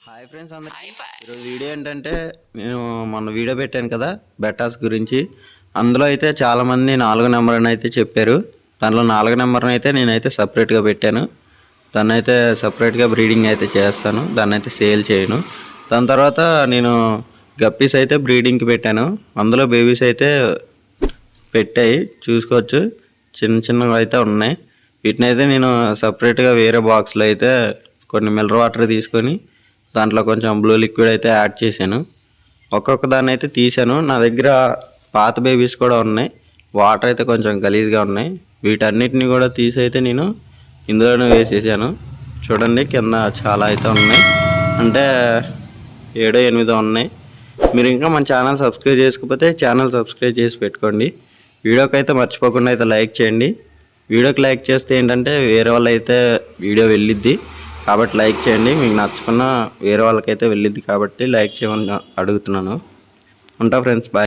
Hi friends అందరికీ ఈరోజు video ఏంటంటే నేను మొన్న వీడియో పెట్టాను కదా బెటాస్ గురించి. అందులో అయితే చాలామంది 4 నెంబర్ అని అయితే చెప్పారు. దాంట్లో 4 నెంబర్ని అయితే నేనైతే సపరేట్గా పెట్టాను. దాన్ని అయితే సపరేట్గా బ్రీడింగ్ అయితే చేస్తాను, దాన్ని అయితే సేల్ చేయను. దాని తర్వాత నేను గప్పీస్ అయితే బ్రీడింగ్కి పెట్టాను. అందులో బేబీస్ అయితే పెట్టాయి, చూసుకోవచ్చు. చిన్న చిన్నవి అయితే ఉన్నాయి. వీటిని అయితే నేను సపరేట్గా వేరే బాక్స్లో అయితే కొన్ని మినరల్ వాటర్ తీసుకొని దాంట్లో కొంచెం బ్లూ లిక్విడ్ అయితే యాడ్ చేశాను. ఒక్కొక్క దాన్ని అయితే తీసాను. నా దగ్గర పాత బేబీస్ కూడా ఉన్నాయి, వాటర్ అయితే కొంచెం గలీజ్గా ఉన్నాయి. వీటన్నిటిని కూడా తీసి అయితే నేను ఇందులోనే వేసేసాను. చూడండి, కింద చాలా అయితే ఉన్నాయి, అంటే 7-8 ఉన్నాయి. మీరు ఇంకా మన ఛానల్ సబ్స్క్రైబ్ చేసుకోకపోతే ఛానల్ సబ్స్క్రైబ్ చేసి పెట్టుకోండి. వీడియోకి అయితే మర్చిపోకుండా అయితే లైక్ చేయండి. వీడియోకి లైక్ చేస్తే ఏంటంటే వేరే వాళ్ళు అయితే వీడియో వెళ్ళిద్ది, కాబట్టి లైక్ చేయండి. మీకు నచ్చకున్నా వేరే వాళ్ళకైతే వెళ్ళిద్ది కాబట్టి లైక్ చేయమని అడుగుతున్నాను. ఉంటా ఫ్రెండ్స్, బాయ్.